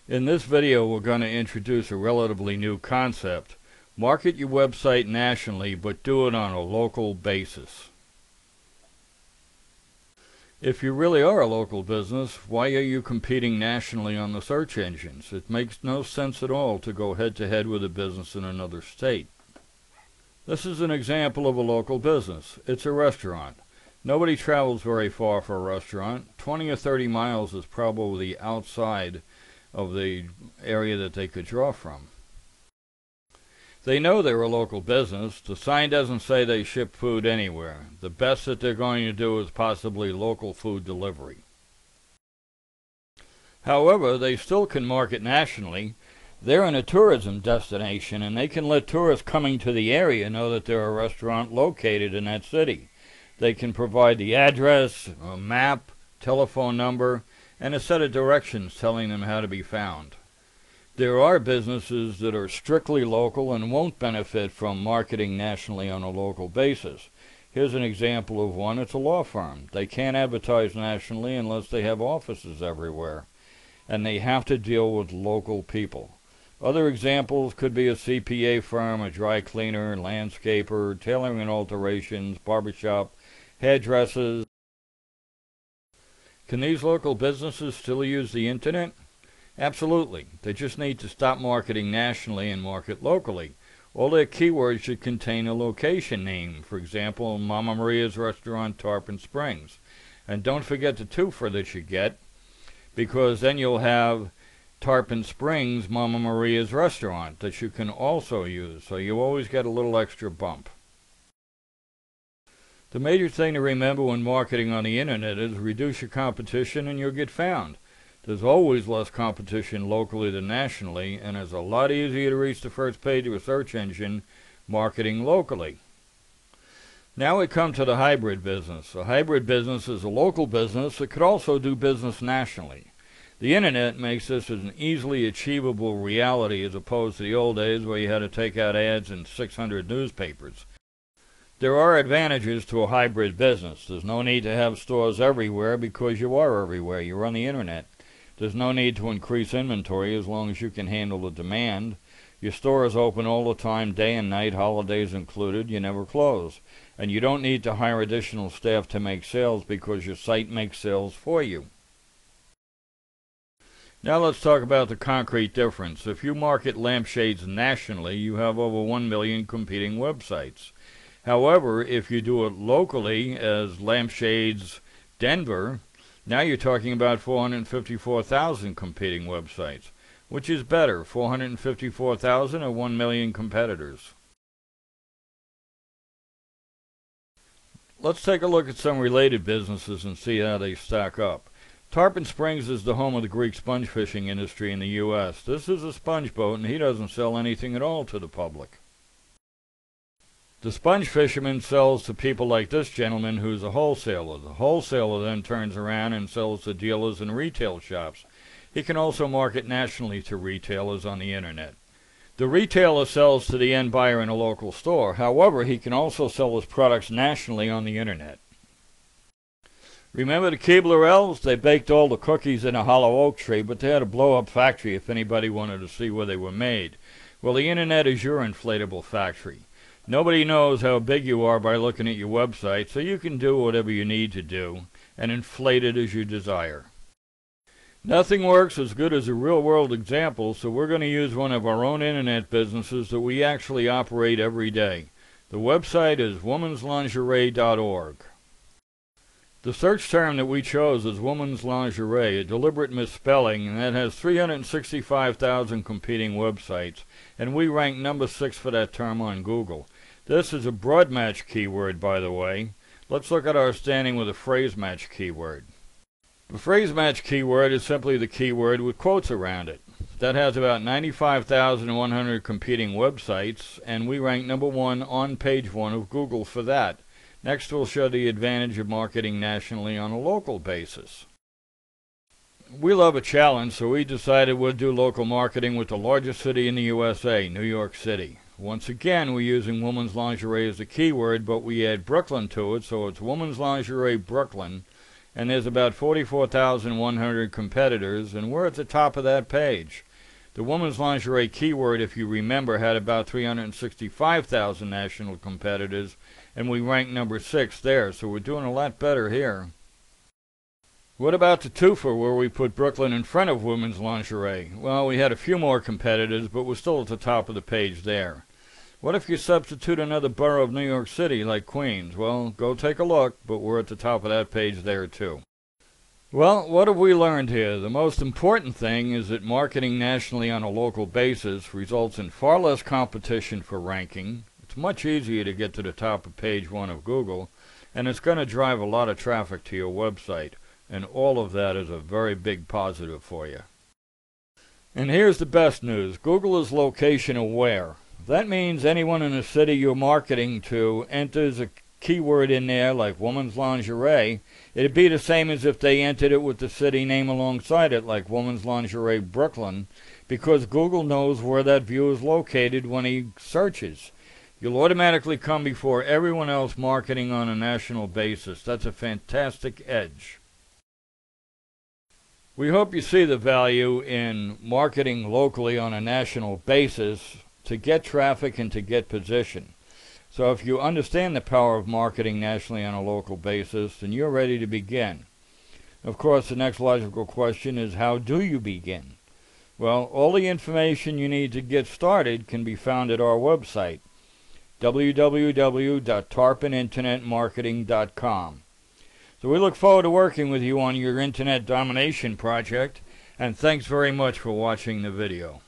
In this video, we're going to introduce a relatively new concept. Market your website nationally, but do it on a local basis. If you really are a local business, why are you competing nationally on the search engines? It makes no sense at all to go head-to-head with a business in another state. This is an example of a local business. It's a restaurant. Nobody travels very far for a restaurant. 20 or 30 miles is probably outside of the area that they could draw from. They know they're a local business. The sign doesn't say they ship food anywhere. The best that they're going to do is possibly local food delivery. However, they still can market nationally. They're in a tourism destination, and they can let tourists coming to the area know that they're a restaurant located in that city. They can provide the address, a map, telephone number, and a set of directions telling them how to be found. There are businesses that are strictly local and won't benefit from marketing nationally on a local basis. Here's an example of one. It's a law firm. They can't advertise nationally unless they have offices everywhere, and they have to deal with local people. Other examples could be a CPA firm, a dry cleaner, landscaper, tailoring and alterations, barbershop, hairdressers. Can these local businesses still use the internet? Absolutely. They just need to stop marketing nationally and market locally. All their keywords should contain a location name. For example, Mama Maria's Restaurant, Tarpon Springs. And don't forget the twofer that you get, because then you'll have Tarpon Springs, Mama Maria's Restaurant, that you can also use. So you always get a little extra bump. The major thing to remember when marketing on the internet is reduce your competition and you'll get found. There's always less competition locally than nationally, and it's a lot easier to reach the first page of a search engine marketing locally. Now we come to the hybrid business. A hybrid business is a local business that could also do business nationally. The internet makes this an easily achievable reality as opposed to the old days where you had to take out ads in 600 newspapers. There are advantages to a hybrid business. There's no need to have stores everywhere because you are everywhere. You're on the internet. There's no need to increase inventory as long as you can handle the demand. Your store is open all the time, day and night, holidays included. You never close. And you don't need to hire additional staff to make sales because your site makes sales for you. Now let's talk about the concrete difference. If you market lampshades nationally, you have over 1 million competing websites. However, if you do it locally as Lampshades Denver, now you're talking about 454,000 competing websites. Which is better, 454,000 or 1 million competitors? Let's take a look at some related businesses and see how they stack up. Tarpon Springs is the home of the Greek sponge fishing industry in the U.S. This is a sponge boat, and he doesn't sell anything at all to the public. The sponge fisherman sells to people like this gentleman who's a wholesaler. The wholesaler then turns around and sells to dealers and retail shops. He can also market nationally to retailers on the internet. The retailer sells to the end buyer in a local store. However, he can also sell his products nationally on the internet. Remember the Keebler elves? They baked all the cookies in a hollow oak tree, but they had a blow-up factory if anybody wanted to see where they were made. Well, the internet is your inflatable factory. Nobody knows how big you are by looking at your website, so you can do whatever you need to do and inflate it as you desire. Nothing works as good as a real-world example, so we're going to use one of our own internet businesses that we actually operate every day. The website is womanslingerie.org. The search term that we chose is woman's lingerie, a deliberate misspelling, and that has 365,000 competing websites, and we rank number 6 for that term on Google. This is a broad match keyword, by the way. Let's look at our standing with a phrase match keyword. The phrase match keyword is simply the keyword with quotes around it. That has about 95,100 competing websites, and we rank number 1 on page 1 of Google for that. Next, we'll show the advantage of marketing nationally on a local basis. We love a challenge, so we decided we'd do local marketing with the largest city in the USA, New York City. Once again, we're using woman's lingerie as a keyword, but we add Brooklyn to it, so it's woman's lingerie Brooklyn, and there's about 44,100 competitors, and we're at the top of that page. The women's lingerie keyword, if you remember, had about 365,000 national competitors, and we ranked number 6 there, so we're doing a lot better here. What about the twofer, where we put Brooklyn in front of women's lingerie? Well, we had a few more competitors, but we're still at the top of the page there. What if you substitute another borough of New York City, like Queens? Well, go take a look, but we're at the top of that page there too. Well, what have we learned here? The most important thing is that marketing nationally on a local basis results in far less competition for ranking. It's much easier to get to the top of page 1 of Google, and it's going to drive a lot of traffic to your website, and all of that is a very big positive for you. And here's the best news. Google is location aware. That means anyone in the city you're marketing to enters a keyword in there like women's lingerie, it'd be the same as if they entered it with the city name alongside it, like women's lingerie Brooklyn, because Google knows where that view is located when he searches. You'll automatically come before everyone else marketing on a national basis. That's a fantastic edge. We hope you see the value in marketing locally on a national basis to get traffic and to get position. So if you understand the power of marketing nationally on a local basis, then you're ready to begin. Of course, the next logical question is, how do you begin? Well, all the information you need to get started can be found at our website, www.tarpininternetmarketing.com. So we look forward to working with you on your internet domination project, and thanks very much for watching the video.